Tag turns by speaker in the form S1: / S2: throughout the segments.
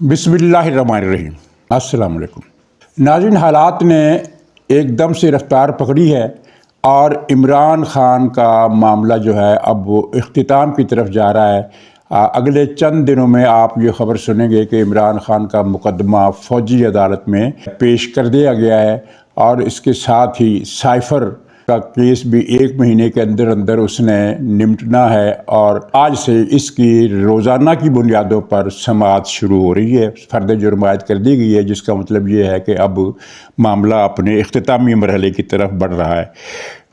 S1: بسم اللہ الرحمن الرحیم۔ السلام علیکم ناظرین، حالات نے ایک دم سے رفتار پکڑی ہے اور عمران خان کا معاملہ جو ہے اب وہ اختتام کی طرف جا رہا ہے۔ اگلے چند دنوں میں آپ یہ خبر سنیں گے کہ عمران خان کا مقدمہ فوجی عدالت میں پیش کر دیا گیا ہے اور اس کے ساتھ ہی سائفر کا کیس بھی 1 مہینے کے اندر اندر اس نے نمٹنا ہے اور آج سے اس کی روزانہ کی بنیادوں پر سماعت شروع ہو رہی ہے۔ فرد جرم عائد کر دی گئی ہے، جس کا مطلب یہ ہے کہ اب معاملہ اپنے اختتامی مرحلے کی طرف بڑھ رہا ہے۔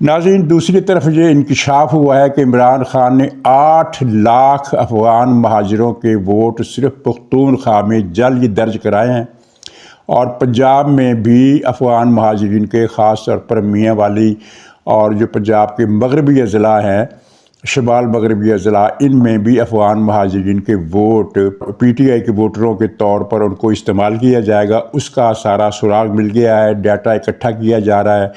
S1: ناظرین، دوسری طرف یہ انکشاف ہوا ہے کہ عمران خان نے 8 لاکھ افغان مہاجروں کے ووٹ صرف پختونخوا میں جعلی درج کرائے ہیں اور پنجاب میں بھی افغان مہاجرین کے، خاص طور پر میاں والی اور جو پنجاب کے مغربی اضلاع ہیں، شمال مغربی اضلاع، ان میں بھی افغان مہاجرین کے ووٹ پی ٹی آئی کے ووٹروں کے طور پر ان کو استعمال کیا جائے گا۔ اس کا سارا سراغ مل گیا ہے، ڈیٹا اکٹھا کیا جا رہا ہے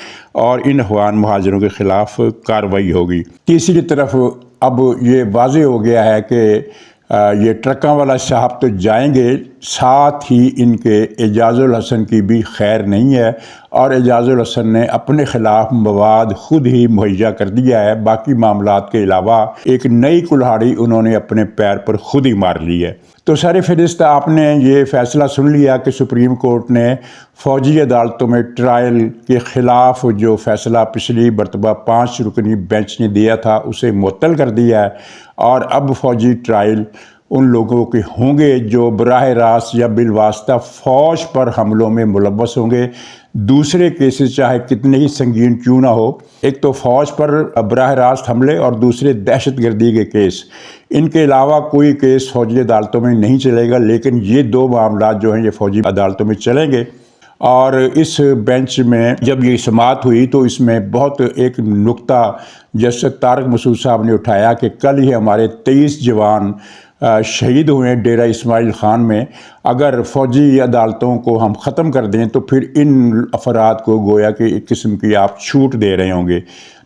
S1: اور ان افغان مہاجروں کے خلاف کارروائی ہوگی۔ تیسری طرف اب یہ واضح ہو گیا ہے کہ یہ ٹرکاں والا صاحب تو جائیں گے، ساتھ ہی ان کے اعجاز الحسن کی بھی خیر نہیں ہے اور اعجاز الحسن نے اپنے خلاف مواد خود ہی مہیا کر دیا ہے۔ باقی معاملات کے علاوہ ایک نئی کلہاڑی انہوں نے اپنے پیر پر خود ہی مار لی ہے۔ تو سر فہرست آپ نے یہ فیصلہ سن لیا کہ سپریم کورٹ نے فوجی عدالتوں میں ٹرائل کے خلاف جو فیصلہ پچھلی مرتبہ 5 رکنی بینچ نے دیا تھا اسے معطل کر دیا ہے اور اب فوجی ٹرائل ان لوگوں کے ہوں گے جو براہ راست یا بالواسطہ فوج پر حملوں میں ملوث ہوں گے۔ دوسرے کیسز چاہے کتنے ہی سنگین کیوں نہ ہو، ایک تو فوج پر براہ راست حملے اور دوسرے دہشت گردی کے کیس، ان کے علاوہ کوئی کیس فوجی عدالتوں میں نہیں چلے گا، لیکن یہ 2 معاملات جو ہیں یہ فوجی عدالتوں میں چلیں گے۔ اور اس بینچ میں جب یہ سماعت ہوئی تو اس میں بہت ایک نکتہ جسٹس طارق مسعود صاحب نے اٹھایا کہ کل ہی ہمارے 23 جوان شہید ہوئے ہیں ڈیرہ اسماعیل خان میں، اگر فوجی عدالتوں کو ہم ختم کر دیں تو پھر ان افراد کو گویا کہ ایک قسم کی آپ چھوٹ دے رہے ہوں گے۔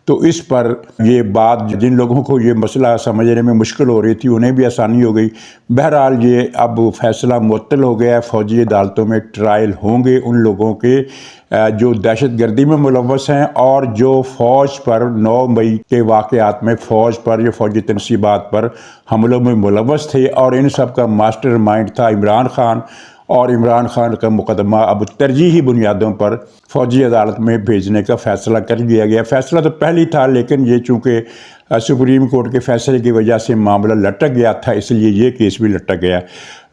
S1: تو اس پر یہ بات جن لوگوں کو یہ مسئلہ سمجھنے میں مشکل ہو رہی تھی انہیں بھی آسانی ہو گئی۔ بہرحال یہ اب فیصلہ معطل ہو گیا ہے، فوجی عدالتوں میں ٹرائل ہوں گے ان لوگوں کے جو دہشت گردی میں ملوث ہیں اور جو فوج پر 9 مئی کے واقعات میں فوج پر یا فوجی تنصیبات پر حملوں میں ملوث تھے اور ان سب کا ماسٹر مائنڈ تھا عمران خان۔ اور عمران خان کا مقدمہ اب ترجیحی بنیادوں پر فوجی عدالت میں بھیجنے کا فیصلہ کر لیا گیا۔ فیصلہ تو پہلے تھا لیکن یہ چونکہ سپریم کورٹ کے فیصلے کی وجہ سے معاملہ لٹک گیا تھا، اس لیے یہ کیس بھی لٹک گیا۔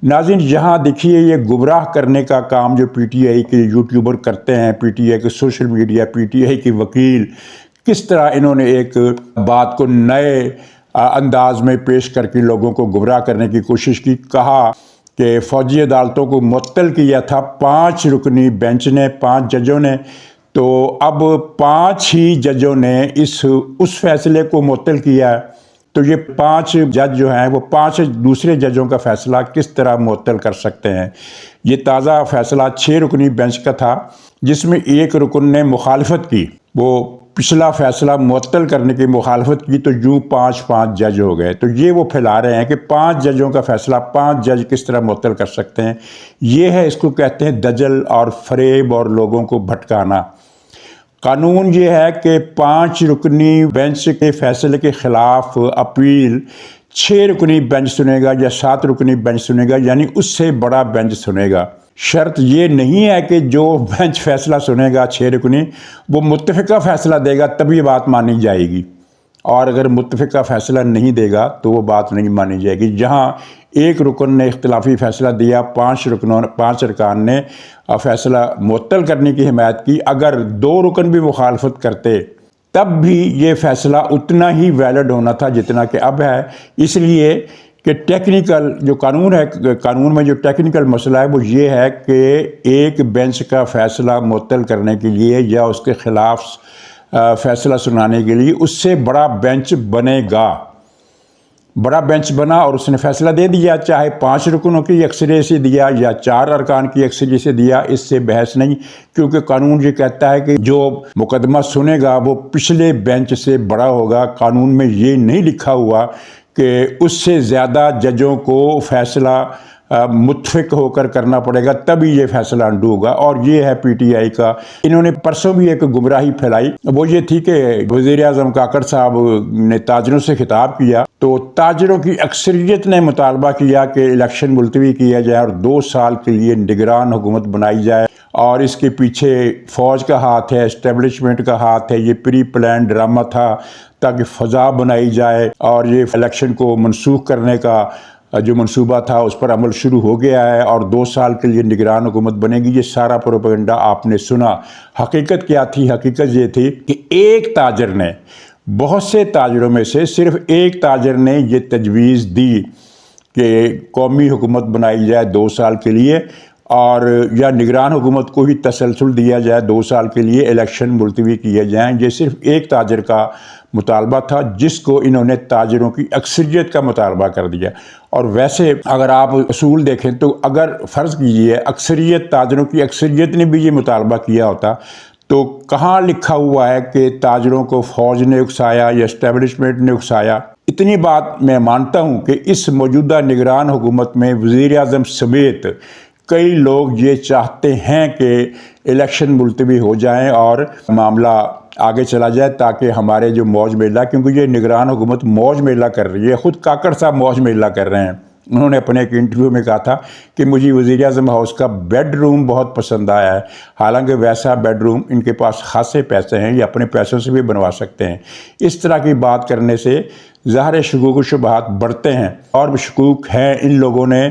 S1: ناظرین، یہاں دیکھیے یہ گمراہ کرنے کا کام جو پی ٹی آئی کے یوٹیوبر کرتے ہیں، پی ٹی آئی کے social media, P T I کے وکیل، کس طرح انہوں نے ایک بات کو نئے انداز میں پیش کر کے لوگوں کو گمراہ کرنے کی کوشش کی۔ کہا کہ فوجی عدالتوں کو معطل کیا تھا 5 رکنی بینچ نے، 5 ججوں نے، تو اب 5 ہی ججوں نے اس فیصلے کو معطل کیا ہے۔ تو یہ 5 جج جو ہیں وہ 5 دوسرے ججوں کا فیصلہ کس طرح معطل کر سکتے ہیں؟ یہ تازہ فیصلہ 6 رکنی بینچ کا تھا جس میں 1 رکن نے مخالفت کی، وہ پچھلا فیصلہ معطل کرنے کی مخالفت کی، تو یوں 5 جج ہو گئے۔ تو یہ وہ پھیلا رہے ہیں کہ 5 ججوں کا فیصلہ 5 جج کس طرح معطل کر سکتے ہیں۔ یہ ہے، اس کو کہتے ہیں دجل اور فریب اور لوگوں کو بھٹکانا۔ قانون یہ ہے کہ 5 رکنی بینچ کے فیصلے کے خلاف اپیل 6 رکنی بینچ سنے گا یا 7 رکنی بینچ سنے گا، یعنی اس سے بڑا بینچ سنے گا۔ شرط یہ نہیں ہے کہ جو بینچ فیصلہ سنے گا 6 رکنی وہ متفقہ فیصلہ دے گا تب یہ بات مانی جائے گی، اور اگر متفقہ فیصلہ نہیں دے گا تو وہ بات نہیں مانی جائے گی۔ جہاں 1 رکن نے اختلافی فیصلہ دیا، 5 ارکان نے فیصلہ معطل کرنے کی حمایت کی، اگر 2 رکن بھی مخالفت کرتے تب بھی یہ فیصلہ اتنا ہی ویلڈ ہونا تھا جتنا کہ اب ہے۔ اس لیے کہ ٹیکنیکل جو قانون ہے، قانون میں جو ٹیکنیکل مسئلہ ہے وہ یہ ہے کہ ایک بینچ کا فیصلہ معطل کرنے کے لیے یا اس کے خلاف فیصلہ سنانے کے لیے اس سے بڑا بینچ بنے گا۔ بڑا بینچ بنا اور اس نے فیصلہ دے دیا، چاہے 5 رکنوں کی اکثریت سے دیا یا 4 ارکان کی اکثریت سے دیا، اس سے بحث نہیں، کیونکہ قانون یہ کہتا ہے کہ جو مقدمہ سنے گا وہ پچھلے بینچ سے بڑا ہوگا۔ قانون میں یہ نہیں لکھا ہوا کہ اس سے زیادہ ججوں کو فیصلہ متفق ہو کر کرنا پڑے گا، تبھی یہ فیصلہ انڈو ہوگا۔ اور یہ ہے پی ٹی آئی کا، انہوں نے پرسوں بھی ایک گمراہی پھیلائی، وہ یہ تھی کہ وزیر اعظم کاکڑ صاحب نے تاجروں سے خطاب کیا تو تاجروں کی اکثریت نے مطالبہ کیا کہ الیکشن ملتوی کیا جائے اور 2 سال کے لیے نگران حکومت بنائی جائے، اور اس کے پیچھے فوج کا ہاتھ ہے، اسٹیبلشمنٹ کا ہاتھ ہے، یہ پری پلان ڈرامہ تھا تاکہ فضا بنائی جائے، اور یہ الیکشن کو منسوخ کرنے کا جو منصوبہ تھا اس پر عمل شروع ہو گیا ہے، اور 2 سال کے لیے نگران حکومت بنے گی۔ یہ سارا پروپیگنڈا آپ نے سنا۔ حقیقت کیا تھی؟ حقیقت یہ تھی کہ ایک تاجر نے، بہت سے تاجروں میں سے صرف ایک تاجر نے یہ تجویز دی کہ قومی حکومت بنائی جائے 2 سال کے لیے، اور یا نگران حکومت کو ہی تسلسل دیا جائے 2 سال کے لیے، الیکشن ملتوی کیے جائیں۔ یہ صرف ایک تاجر کا مطالبہ تھا جس کو انہوں نے تاجروں کی اکثریت کا مطالبہ کر دیا۔ اور ویسے اگر آپ اصول دیکھیں تو اگر فرض کیجئے اکثریت، تاجروں کی اکثریت نے بھی یہ مطالبہ کیا ہوتا تو کہاں لکھا ہوا ہے کہ تاجروں کو فوج نے اکسایا یا اسٹیبلشمنٹ نے اکسایا؟ اتنی بات میں مانتا ہوں کہ اس موجودہ نگران حکومت میں وزیر اعظم سمیت کئی لوگ یہ چاہتے ہیں کہ الیکشن ملتوی ہو جائیں اور معاملہ آگے چلا جائے، تاکہ ہمارے جو موج میلہ، کیونکہ یہ نگران حکومت موج میلہ کر رہی ہے، خود کاکڑ صاحب موج میلہ کر رہے ہیں۔ انہوں نے اپنے ایک انٹرویو میں کہا تھا کہ مجھے وزیر اعظم ہاؤس کا بیڈ روم بہت پسند آیا ہے، حالانکہ ویسا بیڈ روم ان کے پاس خاصے پیسے ہیں، یہ اپنے پیسوں سے بھی بنوا سکتے ہیں۔ اس طرح کی بات کرنے سے ظاہر شکوک و شبہات بڑھتے ہیں، اور شکوک ہیں ان لوگوں نے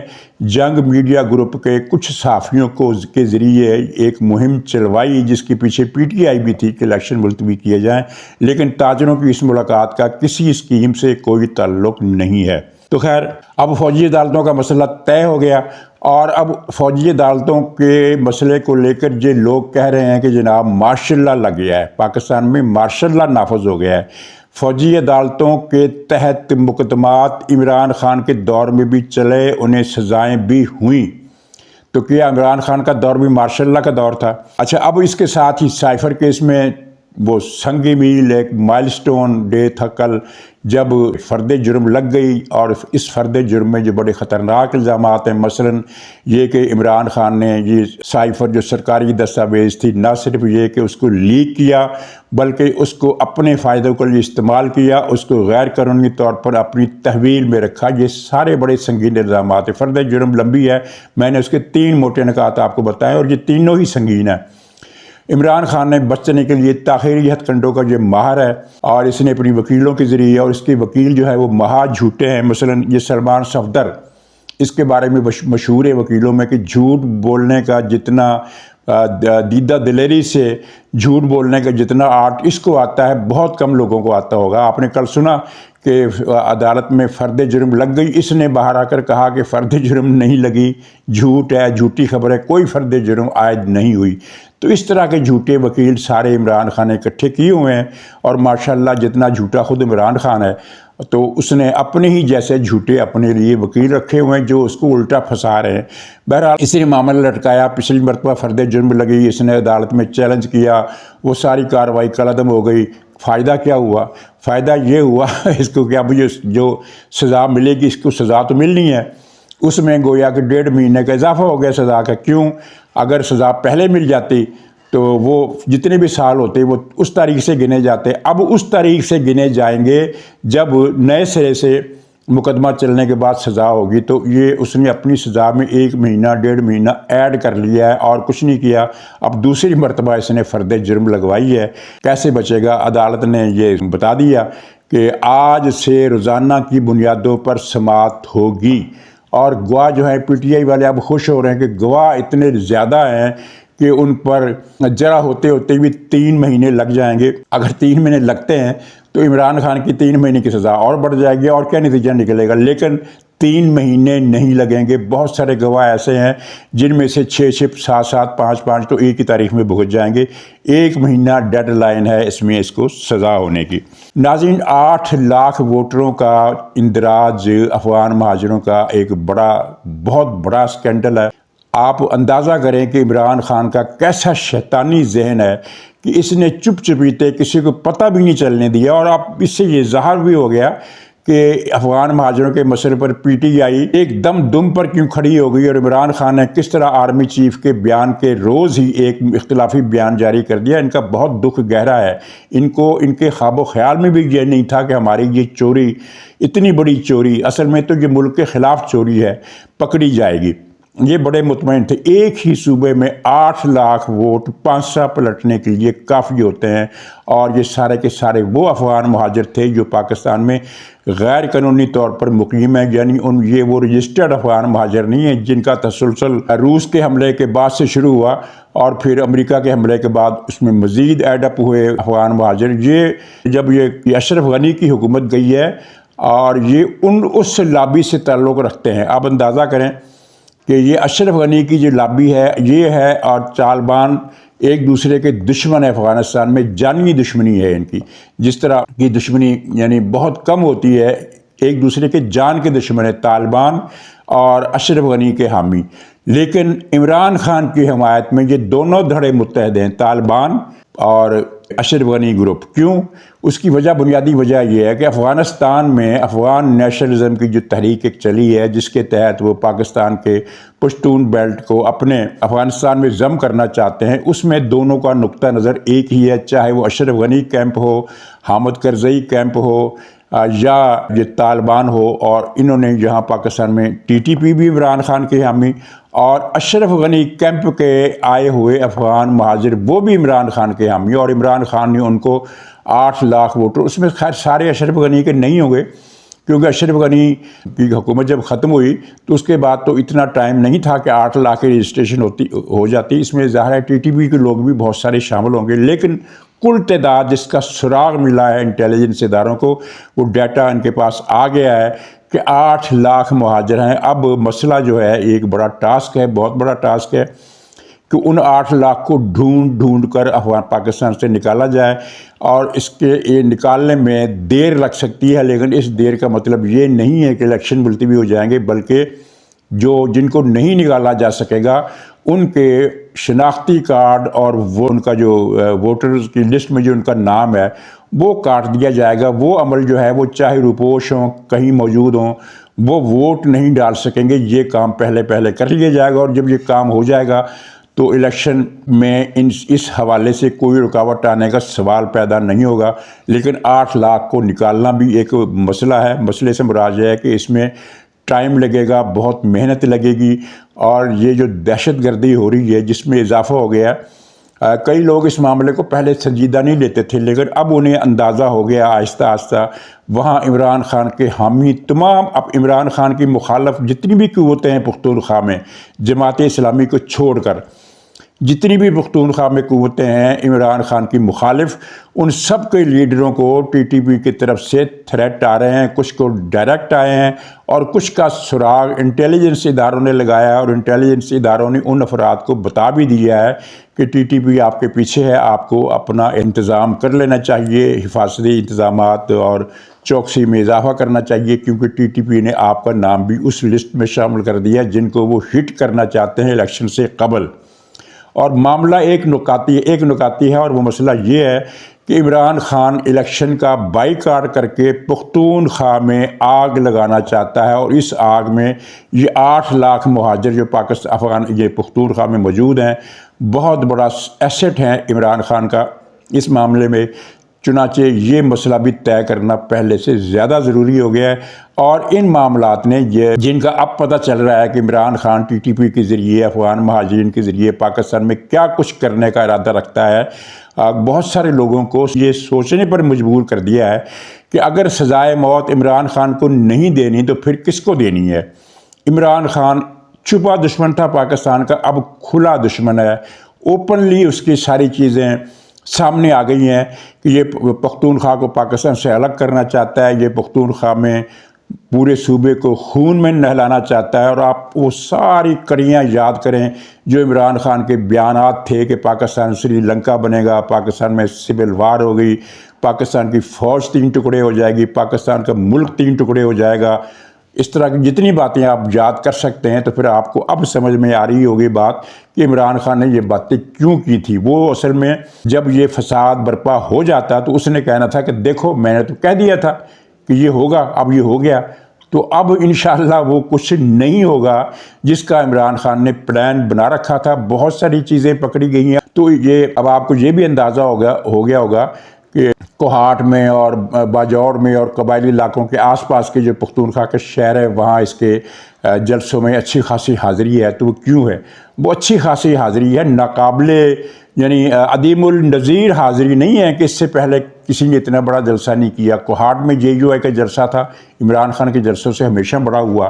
S1: جنگ میڈیا گروپ کے کچھ صحافیوں کے ذریعے ایک مہم چلوائی جس کے پیچھے پی ٹی آئی بھی تھی کہ الیکشن ملتوی کیے جائیں، لیکن تاجروں کی اس ملاقات کا کسی اسکیم سے کوئی تعلق نہیں ہے۔ تو خیر، اب فوجی عدالتوں کا مسئلہ طے ہو گیا، اور اب فوجی عدالتوں کے مسئلے کو لے کر یہ لوگ کہہ رہے ہیں کہ جناب مارشل لا لگ گیا ہے، پاکستان میں مارشل لا نافذ ہو گیا ہے۔ فوجی عدالتوں کے تحت مقدمات عمران خان کے دور میں بھی چلے، انہیں سزائیں بھی ہوئیں، تو کیا عمران خان کا دور بھی مارشل لا کا دور تھا؟ اچھا، اب اس کے ساتھ ہی سائفر کیس میں وہ سنگ میل، ایک مائل سٹون ڈے تھا کل، جب فرد جرم لگ گئی، اور اس فرد جرم میں جو بڑے خطرناک الزامات ہیں، مثلا یہ کہ عمران خان نے یہ سائفر جو سرکاری دستاویز تھی، نہ صرف یہ کہ اس کو لیک کیا بلکہ اس کو اپنے فائدوں کے لیے استعمال کیا، اس کو غیر قانونی طور پر اپنی تحویل میں رکھا، یہ سارے بڑے سنگین الزامات ہیں۔ فرد جرم لمبی ہے، میں نے اس کے 3 موٹے نکات آپ کو بتائے، اور یہ تینوں ہی سنگین ہیں۔ عمران خان نے بچنے کے لیے تاخیری ہتھ کنڈوں کا یہ ماہر ہے، اور اس نے اپنی وکیلوں کے ذریعے، اور اس کے وکیل جو ہے وہ مہا جھوٹے ہیں، مثلا یہ سلمان صفدر، اس کے بارے میں مشہور ہے وکیلوں میں کہ جھوٹ بولنے کا جتنا دیدہ دلیری سے جھوٹ بولنے کا جتنا آرٹ اس کو آتا ہے، بہت کم لوگوں کو آتا ہوگا۔ آپ نے کل سنا کہ عدالت میں فرد جرم لگ گئی، اس نے باہر آ کر کہا کہ فرد جرم نہیں لگی، جھوٹ ہے، جھوٹی خبر ہے، کوئی فرد جرم عائد نہیں ہوئی۔ تو اس طرح کے جھوٹے وکیل سارے عمران خان نے اکٹھے کیے ہوئے ہیں، اور ماشاءاللہ جتنا جھوٹا خود عمران خان ہے، تو اس نے اپنے ہی جیسے جھوٹے اپنے لیے وکیل رکھے ہوئے ہیں جو اس کو الٹا پھنسا رہے ہیں۔ بہرحال اس نے معاملہ لٹکایا، پچھلی مرتبہ فرد جرم لگی، اس نے عدالت میں چیلنج کیا، وہ ساری کارروائی کالعدم ہو گئی۔ فائدہ کیا ہوا؟ فائدہ یہ ہوا اس کو کہ اب جو سزا ملے گی، اس کو سزا تو ملنی ہے، اس میں گویا کہ 1.5 مہینے کا اضافہ ہو گیا سزا کا۔ کیوں؟ اگر سزا پہلے مل جاتی تو وہ جتنے بھی سال ہوتے وہ اس تاریخ سے گنے جاتے، اب اس تاریخ سے گنے جائیں گے جب نئے سرے سے مقدمہ چلنے کے بعد سزا ہوگی۔ تو یہ اس نے اپنی سزا میں 1 مہینہ 1.5 مہینہ ایڈ کر لیا ہے، اور کچھ نہیں کیا۔ اب دوسری مرتبہ اس نے فرد جرم لگوائی ہے، کیسے بچے گا؟ عدالت نے یہ بتا دیا کہ آج سے روزانہ کی بنیادوں پر سماعت ہوگی، اور گواہ جو ہیں پی ٹی آئی والے اب خوش ہو رہے ہیں کہ گواہ اتنے زیادہ ہیں کہ ان پر جرا ہوتے ہوتے بھی 3 مہینے لگ جائیں گے۔ اگر 3 مہینے لگتے ہیں تو عمران خان کی 3 مہینے کی سزا اور بڑھ جائے گی، اور کیا نتیجہ نکلے گا؟ لیکن 3 مہینے نہیں لگیں گے۔ بہت سارے گواہ ایسے ہیں جن میں سے 6 7 5 تو ایک ہی تاریخ میں بھگت جائیں گے۔ 1 مہینہ ڈیڈ لائن ہے اس میں اس کو سزا ہونے کی۔ ناظرین، 8 لاکھ ووٹروں کا اندراج افغان مہاجروں کا ایک بہت بڑا سکینڈل ہے۔ آپ اندازہ کریں کہ عمران خان کا کیسا شیطانی ذہن ہے کہ اس نے چپ چپیتے کسی کو پتہ بھی نہیں چلنے دیا، اور آپ اس سے یہ ظاہر بھی ہو گیا کہ افغان مہاجروں کے مسئلے پر پی ٹی آئی ایک دم دم پر کیوں کھڑی ہو گئی، اور عمران خان نے کس طرح آرمی چیف کے بیان کے روز ہی ایک اختلافی بیان جاری کر دیا۔ ان کا بہت دکھ گہرا ہے۔ ان کے خواب و خیال میں بھی یہ نہیں تھا کہ ہماری یہ چوری، اتنی بڑی چوری، اصل میں تو یہ ملک کے خلاف چوری ہے، پکڑی جائے گی۔ یہ بڑے مطمئن تھے۔ ایک ہی صوبے میں 8 لاکھ ووٹ پانسا پلٹنے کے لیے کافی ہوتے ہیں، اور یہ سارے کے سارے وہ افغان مہاجر تھے جو پاکستان میں غیر قانونی طور پر مقیم ہیں، یعنی یہ وہ رجسٹرڈ افغان مہاجر نہیں ہیں جن کا تسلسل روس کے حملے کے بعد سے شروع ہوا اور پھر امریکہ کے حملے کے بعد اس میں مزید ایڈ اپ ہوئے افغان مہاجر۔ جب یہ اشرف غنی کی حکومت گئی ہے اور یہ اس لابی سے تعلق رکھتے ہیں، آپ اندازہ کریں کہ یہ اشرف غنی کی جو لابی ہے یہ ہے، اور طالبان ایک دوسرے کے دشمن ہے۔ افغانستان میں جانی دشمنی ہے ان کی، جس طرح کی دشمنی یعنی بہت کم ہوتی ہے، ایک دوسرے کے جان کے دشمن ہے طالبان اور اشرف غنی کے حامی۔ لیکن عمران خان کی حمایت میں یہ دونوں دھڑے متحد ہیں، طالبان اور اشرف غنی گروپ۔ کیوں؟ اس کی بنیادی وجہ یہ ہے کہ افغانستان میں افغان نیشنلزم کی جو تحریک ایک چلی ہے، جس کے تحت وہ پاکستان کے پشتون بیلٹ کو اپنے افغانستان میں ضم کرنا چاہتے ہیں، اس میں دونوں کا نقطہ نظر ایک ہی ہے، چاہے وہ اشرف غنی کیمپ ہو، حامد کرزئی کیمپ ہو، یا یہ طالبان ہو۔ اور انہوں نے یہاں پاکستان میں ٹی ٹی پی بھی عمران خان کے حامی، اور اشرف غنی کیمپ کے آئے ہوئے افغان مہاجر وہ بھی عمران خان کے حامی، اور عمران خان نے ان کو 8 لاکھ ووٹر، اس میں خیر سارے اشرف غنی کے نہیں ہوں گے، کیونکہ اشرف غنی کی حکومت جب ختم ہوئی تو اس کے بعد تو اتنا ٹائم نہیں تھا کہ 8 لاکھ کی رجسٹریشن ہو جاتی۔ اس میں ظاہر ہے ٹی ٹی پی کے لوگ بھی بہت سارے شامل ہوں گے، لیکن کل تعداد جس کا سراغ ملا ہے انٹیلیجنس اداروں کو، وہ ڈیٹا ان کے پاس آ گیا ہے کہ 8 لاکھ مہاجر ہیں۔ اب مسئلہ جو ہے ایک بڑا ٹاسک ہے، بہت بڑا ٹاسک ہے کہ ان 8 لاکھ کو ڈھونڈ کر افغان پاکستان سے نکالا جائے، اور اس کے یہ نکالنے میں دیر لگ سکتی ہے، لیکن اس دیر کا مطلب یہ نہیں ہے کہ الیکشن ملتوی ہو جائیں گے، بلکہ جن کو نہیں نکالا جا سکے گا ان کے شناختی کارڈ اور وہ ان کا جو ووٹرز کی لسٹ میں جو ان کا نام ہے وہ کاٹ دیا جائے گا۔ وہ عمل جو ہے وہ چاہے روپوش ہوں، کہیں موجود ہوں، وہ ووٹ نہیں ڈال سکیں گے۔ یہ کام پہلے کر لیا جائے گا، اور جب یہ کام ہو جائے گا تو الیکشن میں اس حوالے سے کوئی رکاوٹ آنے کا سوال پیدا نہیں ہوگا۔ لیکن 8 لاکھ کو نکالنا بھی ایک مسئلہ ہے۔ مسئلے سے مراد ہے کہ اس میں ٹائم لگے گا، بہت محنت لگے گی، اور یہ جو دہشت گردی ہو رہی ہے جس میں اضافہ ہو گیا ہے، کئی لوگ اس معاملے کو پہلے سنجیدہ نہیں لیتے تھے، لیکن اب انہیں اندازہ ہو گیا آہستہ آہستہ۔ وہاں عمران خان کے حامی تمام، اب عمران خان کی مخالف جتنی بھی قوتیں ہیں پختونخوا میں، جماعت اسلامی کو چھوڑ کر جتنی بھی پختونخوا میں قوتیں ہیں عمران خان کی مخالف، ان سب کے لیڈروں کو ٹی ٹی پی کی طرف سے تھریٹ آ رہے ہیں، کچھ کو ڈائریکٹ آئے ہیں اور کچھ کا سراغ انٹیلیجنس اداروں نے لگایا ہے، اور انٹیلیجنس اداروں نے ان افراد کو بتا بھی دیا ہے کہ ٹی ٹی پی آپ کے پیچھے ہے، آپ کو اپنا انتظام کر لینا چاہیے، حفاظتی انتظامات اور چوکسی میں اضافہ کرنا چاہیے، کیونکہ ٹی ٹی پی نے آپ کا نام بھی اس لسٹ میں شامل کر دیا جن کو وہ ہٹ کرنا چاہتے ہیں الیکشن سے قبل۔ اور معاملہ ایک نکاتی ہے، اور وہ مسئلہ یہ ہے کہ عمران خان الیکشن کا بائیکاٹ کر کے پختونخوا میں آگ لگانا چاہتا ہے، اور اس آگ میں یہ 8 لاکھ مہاجر جو یہ پختونخوا میں موجود ہیں، بہت بڑا ایسٹ ہیں عمران خان کا اس معاملے میں۔ چنانچہ یہ مسئلہ بھی طے کرنا پہلے سے زیادہ ضروری ہو گیا ہے، اور ان معاملات نے جن کا اب پتہ چل رہا ہے کہ Imran Khan T T P کے ذریعے افغان مہاجرین کے ذریعے پاکستان میں کیا کچھ کرنے کا ارادہ رکھتا ہے، بہت سارے لوگوں کو یہ سوچنے پر مجبور کر دیا ہے کہ اگر سزائے موت عمران خان کو نہیں دینی تو پھر کس کو دینی ہے۔ عمران خان چھپا دشمن تھا پاکستان کا، اب کھلا دشمن ہے، اوپنلی اس کی ساری چیزیں سامنے آ گئی ہیں کہ یہ پختونخوا کو پاکستان سے الگ کرنا چاہتا ہے، یہ پختونخوا میں پورے صوبے کو خون میں نہلانا چاہتا ہے۔ اور آپ وہ ساری کڑیاں یاد کریں جو عمران خان کے بیانات تھے کہ پاکستان سری لنکا بنے گا، پاکستان میں سول وار ہو گئی، پاکستان کی فوج 3 ٹکڑے ہو جائے گی، پاکستان کا ملک 3 ٹکڑے ہو جائے گا، اس طرح کی جتنی باتیں آپ یاد کر سکتے ہیں، تو پھر آپ کو اب سمجھ میں آ رہی ہوگی بات کہ عمران خان نے یہ باتیں کیوں کی تھی۔ وہ اصل میں جب یہ فساد برپا ہو جاتا تو اس نے کہنا تھا کہ دیکھو میں نے تو کہہ دیا تھا کہ یہ ہوگا، اب یہ ہو گیا، تو اب انشاءاللہ وہ کچھ نہیں ہوگا جس کا عمران خان نے پلان بنا رکھا تھا۔ بہت ساری چیزیں پکڑی گئی ہیں، تو یہ اب آپ کو یہ بھی اندازہ ہو گیا ہوگا کہ کوہاٹ میں اور باجوڑ میں اور قبائلی علاقوں کے آس پاس کے جو پختونخوا کے شہر ہے، وہاں اس کے جلسوں میں اچھی خاصی حاضری ہے۔ تو وہ کیوں ہے؟ وہ اچھی خاصی حاضری ہے، ناقابل یعنی عدیم النظیر حاضری نہیں ہے کہ اس سے پہلے کسی نے اتنا بڑا جلسہ نہیں کیا۔ کوہاٹ میں JUI کا جلسہ تھا، عمران خان کے جلسوں سے ہمیشہ بڑا ہوا،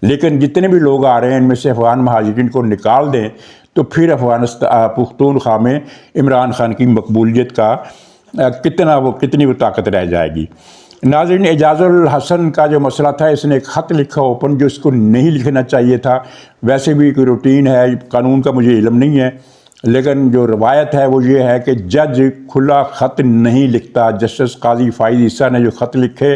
S1: لیکن جتنے بھی لوگ آ رہے ہیں ان میں سے افغان مہاجرین کو نکال دیں تو پھر پختونخوا میں عمران خان کی مقبولیت کا کتنی وہ طاقت رہ جائے گی۔ ناظرین، اعجاز الحسن کا جو مسئلہ تھا، اس نے ایک خط لکھا اوپن جو اس کو نہیں لکھنا چاہیے تھا۔ ویسے بھی کوئی روٹین ہے، قانون کا مجھے علم نہیں ہے، لیکن جو روایت ہے وہ یہ ہے کہ جج کھلا خط نہیں لکھتا۔ جسٹس قاضی فائز عیسیٰ نے جو خط لکھے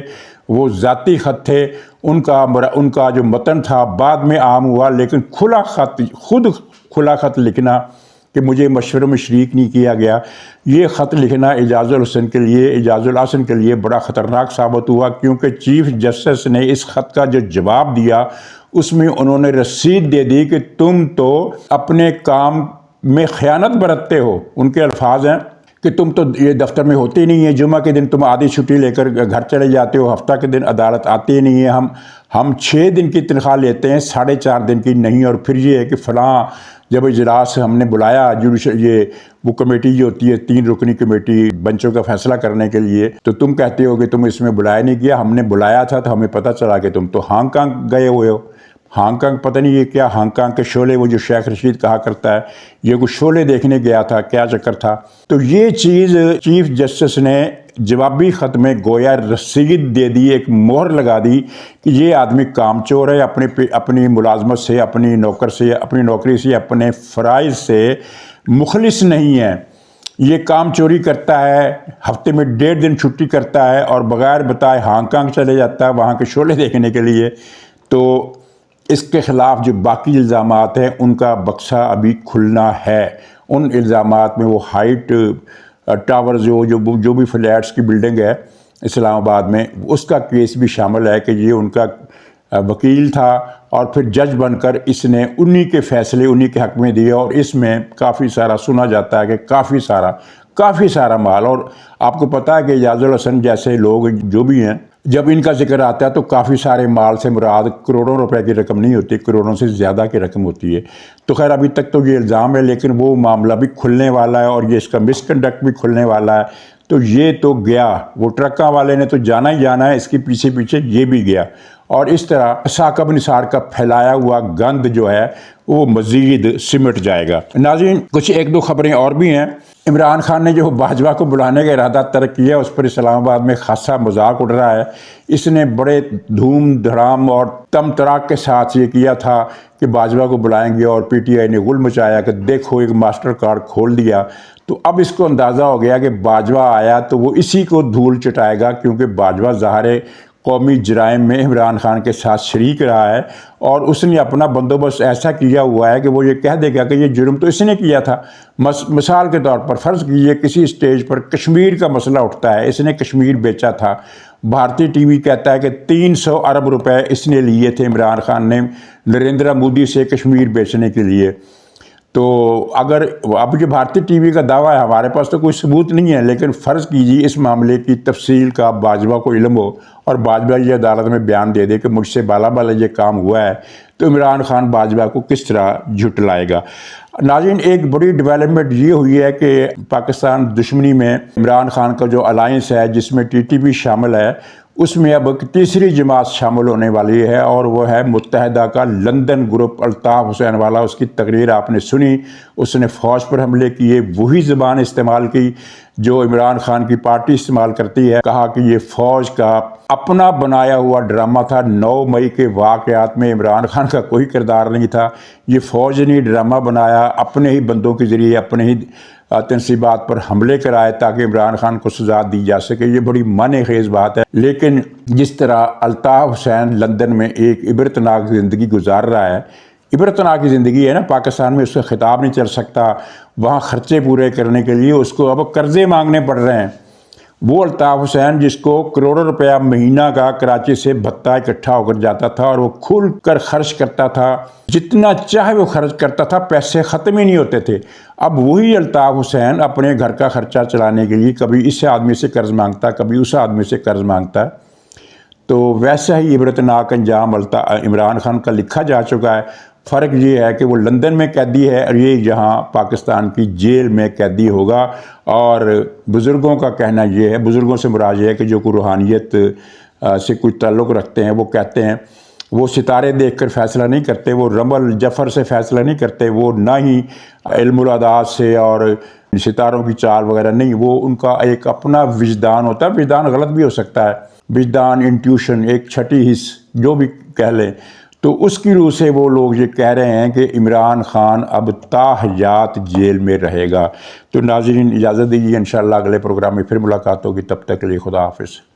S1: وہ ذاتی خط تھے، ان کا جو متن تھا بعد میں عام ہوا، لیکن خود کھلا خط لکھنا کہ مجھے مشوروں میں شریک نہیں کیا گیا، یہ خط لکھنا اعجاز الحسن کے لیے بڑا خطرناک ثابت ہوا، کیونکہ چیف جسٹس نے اس خط کا جو جواب دیا اس میں انہوں نے رسید دے دی کہ تم تو اپنے کام میں خیانت برتتے ہو۔ ان کے الفاظ ہیں کہ تم تو یہ دفتر میں ہوتے ہی نہیں ہیں، جمعہ کے دن تم آدھی چھٹی لے کر گھر چلے جاتے ہو، ہفتہ کے دن عدالت آتے ہی نہیں ہیں، ہم 6 دن کی تنخواہ لیتے ہیں، 4.5 دن کی نہیں، اور پھر یہ ہے کہ فلاں جب اجلاس ہم نے بلایا وہ کمیٹی جو ہوتی ہے 3 رکنی کمیٹی بنچوں کا فیصلہ کرنے کے لیے، تو تم کہتے ہو کہ تم اس میں بلایا نہیں گیا، ہم نے بلایا تھا تو ہمیں پتہ چلا کہ تم تو ہانگ کانگ گئے ہوئے ہو۔ ہانگ کانگ پتہ نہیں یہ کیا ہانگ کانگ کے شعلے، وہ جو شیخ رشید کہا کرتا ہے یہ کچھ شعلے دیکھنے گیا تھا، کیا چکر تھا؟ تو یہ چیز چیف جسٹس نے جوابی خط میں گویا رسید دے دی، ایک مہر لگا دی کہ یہ آدمی کام چور ہے، اپنی ملازمت سے، اپنی نوکری سے، اپنے فرائض سے مخلص نہیں ہے، یہ کام چوری کرتا ہے، ہفتے میں 1.5 دن چھٹی کرتا ہے اور بغیر بتائے ہانگ کانگ چلے جاتا ہے وہاں کے شعلے دیکھنے کے لیے۔ تو اس کے خلاف جو باقی الزامات ہیں ان کا بکسہ ابھی کھلنا ہے۔ ان الزامات میں وہ ہائٹ ٹاور جو بھی فلیٹس کی بلڈنگ ہے اسلام آباد میں، اس کا کیس بھی شامل ہے کہ یہ ان کا وکیل تھا اور پھر جج بن کر اس نے انہی کے فیصلے انہی کے حق میں دیے، اور اس میں کافی سارا سنا جاتا ہے کہ کافی سارا مال، اور آپ کو پتہ ہے کہ اعجاز الحسن جیسے لوگ جو بھی ہیں جب ان کا ذکر آتا ہے تو کافی سارے مال سے مراد کروڑوں روپے کی رقم نہیں ہوتی، کروڑوں سے زیادہ کی رقم ہوتی ہے۔ تو خیر ابھی تک تو یہ الزام ہے، لیکن وہ معاملہ بھی کھلنے والا ہے اور یہ اس کا مس کنڈکٹ بھی کھلنے والا ہے۔ تو یہ تو گیا، وہ ٹرکاں والے نے تو جانا ہی جانا ہے، اس کے پیچھے یہ بھی گیا، اور اس طرح ثاقب نثار کا پھیلایا ہوا گند جو ہے وہ مزید سمٹ جائے گا۔ ناظرین، کچھ 1-2 خبریں اور بھی ہیں۔ عمران خان نے جو باجوہ کو بلانے کا ارادہ ترک کیا اس پر اسلام آباد میں خاصا مذاق اڑ رہا ہے۔ اس نے بڑے دھوم دھڑام اور تم تراک کے ساتھ یہ کیا تھا کہ باجوہ کو بلائیں گے، اور PTI نے غل مچایا کہ دیکھو ایک ماسٹر کارڈ کھول دیا۔ تو اب اس کو اندازہ ہو گیا کہ باجوہ آیا تو وہ اسی کو دھول چٹائے گا، کیونکہ باجوہ ظاہر قومی جرائم میں عمران خان کے ساتھ شریک رہا ہے، اور اس نے اپنا بندوبست ایسا کیا ہوا ہے کہ وہ یہ کہہ دے گا کہ یہ جرم تو اس نے کیا تھا۔ مثال کے طور پر فرض کیجیے کسی اسٹیج پر کشمیر کا مسئلہ اٹھتا ہے، اس نے کشمیر بیچا تھا، بھارتی ٹی وی کہتا ہے کہ 300 ارب روپے اس نے لیے تھے عمران خان نے نریندر مودی سے کشمیر بیچنے کے لیے۔ تو اگر اب یہ بھارتی ٹی وی کا دعویٰ ہے، ہمارے پاس تو کوئی ثبوت نہیں ہے، لیکن فرض کیجیے اس معاملے کی تفصیل کا باجوہ کو علم ہو اور باجوہ یہ عدالت میں بیان دے دے کہ مجھ سے بالا یہ کام ہوا ہے، تو عمران خان باجوہ کو کس طرح جھٹلائے گا؟ ناظرین، ایک بڑی ڈیولپمنٹ یہ ہوئی ہے کہ پاکستان دشمنی میں عمران خان کا جو الائنس ہے جس میں TTP شامل ہے، اس میں اب ایک تیسری جماعت شامل ہونے والی ہے، اور وہ ہے متحدہ کا لندن گروپ۔ الطاف حسین والا، اس کی تقریر آپ نے سنی، اس نے فوج پر حملے کیے، وہی زبان استعمال کی جو عمران خان کی پارٹی استعمال کرتی ہے، کہا کہ یہ فوج کا اپنا بنایا ہوا ڈرامہ تھا، 9 مئی کے واقعات میں عمران خان کا کوئی کردار نہیں تھا، یہ فوج نے ڈرامہ بنایا، اپنے ہی بندوں کے ذریعے اپنے ہی تنصیبات پر حملے کرائے تاکہ عمران خان کو سزا دی جا سکے۔ یہ بڑی معنی خیز بات ہے، لیکن جس طرح الطاف حسین لندن میں ایک عبرتناک زندگی گزار رہا ہے، عبرتناک زندگی ہے نا، پاکستان میں اس کا خطاب نہیں چل سکتا، وہاں خرچے پورے کرنے کے لیے اس کو اب قرضے مانگنے پڑ رہے ہیں، وہ الطاف حسین جس کو کروڑوں روپیہ مہینہ کا کراچی سے بھتہ اکٹھا ہو کر جاتا تھا اور وہ کھل کر خرچ کرتا تھا، جتنا چاہے وہ خرچ کرتا تھا، پیسے ختم ہی نہیں ہوتے تھے۔ اب وہی الطاف حسین اپنے گھر کا خرچہ چلانے کے لیے کبھی اس آدمی سے قرض مانگتا، کبھی اس آدمی سے قرض مانگتا۔ تو ویسا ہی عبرتناک انجام عمران خان کا لکھا جا چکا ہے۔ فرق یہ ہے کہ وہ لندن میں قیدی ہے اور یہ یہاں پاکستان کی جیل میں قیدی ہوگا۔ اور بزرگوں کا کہنا یہ ہے، بزرگوں سے مراد یہ ہے کہ جو کوئی روحانیت سے کوئی تعلق رکھتے ہیں، وہ کہتے ہیں وہ ستارے دیکھ کر فیصلہ نہیں کرتے، وہ رمل جفر سے فیصلہ نہیں کرتے، وہ نہ ہی علم العادات سے اور ستاروں کی چال وغیرہ نہیں، وہ ان کا ایک اپنا وجدان ہوتا ہے۔ وجدان غلط بھی ہو سکتا ہے، وجدان، انٹیوشن، ایک چھٹی حص جو بھی کہہ لیں، تو اس کی روح سے وہ لوگ یہ کہہ رہے ہیں کہ عمران خان اب تا حیات جیل میں رہے گا۔ تو ناظرین اجازت دیجیے، انشاءاللہ اگلے پروگرام میں پھر ملاقات ہوگی، تب تک کے لیے خدا حافظ۔